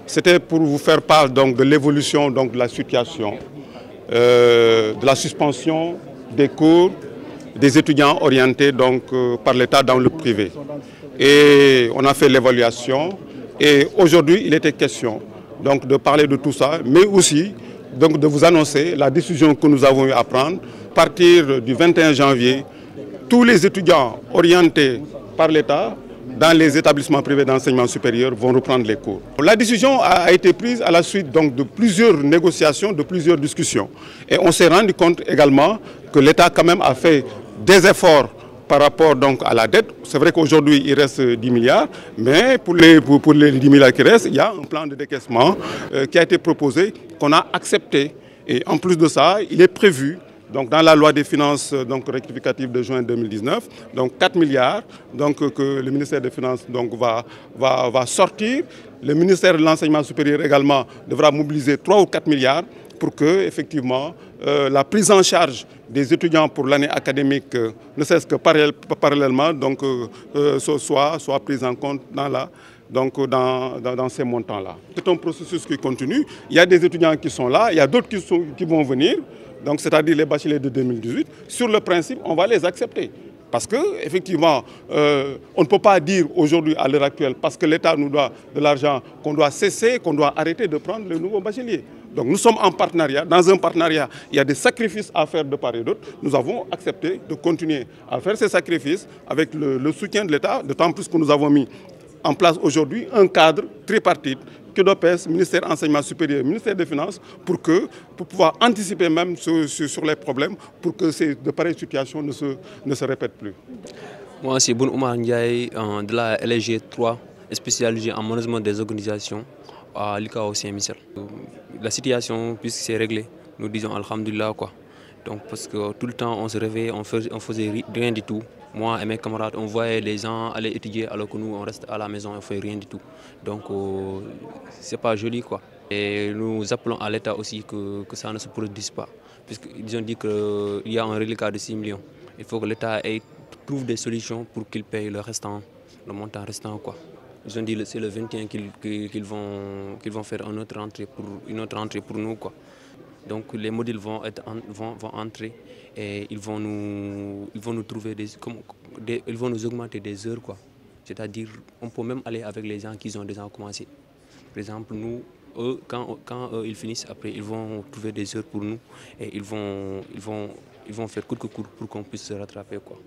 C'était pour vous faire part donc, de l'évolution de la situation, de la suspension des cours des étudiants orientés par l'État dans le privé. Et on a fait l'évaluation et aujourd'hui il était question de parler de tout ça, mais aussi de vous annoncer la décision que nous avons eu à prendre. À partir du 21 janvier, tous les étudiants orientés par l'État dans les établissements privés d'enseignement supérieur vont reprendre les cours. La décision a été prise à la suite de plusieurs négociations, de plusieurs discussions. Et on s'est rendu compte également que l'État quand même a fait des efforts par rapport à la dette. C'est vrai qu'aujourd'hui il reste 10 milliards, mais pour les 10 milliards qui restent, il y a un plan de décaissement qui a été proposé, qu'on a accepté. Et en plus de ça, il est prévu dans la loi des finances rectificative de juin 2019, 4 milliards que le ministère des Finances va sortir. Le ministère de l'Enseignement supérieur également devra mobiliser 3 ou 4 milliards pour que effectivement la prise en charge des étudiants pour l'année académique, ne serait-ce que parallèlement, soit prise en compte dans ces montants-là. C'est un processus qui continue. Il y a des étudiants qui sont là, il y a d'autres qui vont venir. C'est-à-dire les bacheliers de 2018, sur le principe, on va les accepter. Parce qu'effectivement, on ne peut pas dire aujourd'hui, à l'heure actuelle, parce que l'État nous doit de l'argent, qu'on doit cesser, qu'on doit arrêter de prendre les nouveaux bacheliers. Donc nous sommes en partenariat. Dans un partenariat, il y a des sacrifices à faire de part et d'autre. Nous avons accepté de continuer à faire ces sacrifices avec le soutien de l'État, d'autant plus que nous avons mis en place aujourd'hui un cadre tripartite, QDOPES, ministère de l'Enseignement supérieur, ministère des Finances, pour pouvoir anticiper même sur les problèmes, pour que de pareilles situations ne se répètent plus. Moi, c'est Boun Oumar Ndiaye de la LG 3, spécialisé en management des organisations à l'ICAO Saint-Michel. La situation, puisque c'est réglé, nous disons Alhamdulillah quoi. Donc parce que tout le temps on se réveillait, on faisait rien du tout. Moi et mes camarades, on voyait les gens aller étudier alors que nous on reste à la maison, on ne fait rien du tout. Donc c'est pas joli quoi. Et nous appelons à l'État aussi que ça ne se produise pas. Puisqu'ils ont dit qu'il y a un reliquat de 6 millions. Il faut que l'État trouve des solutions pour qu'il paye le montant restant quoi. Ils ont dit que c'est le 21 qu'ils vont faire une autre entrée pour nous quoi. Donc les modules vont entrer et ils vont nous trouver ils vont nous augmenter des heures quoi. C'est-à-dire on peut même aller avec les gens qui ont déjà commencé. Par exemple nous, eux, quand ils finissent après, ils vont trouver des heures pour nous et ils vont faire court pour qu'on puisse se rattraper quoi.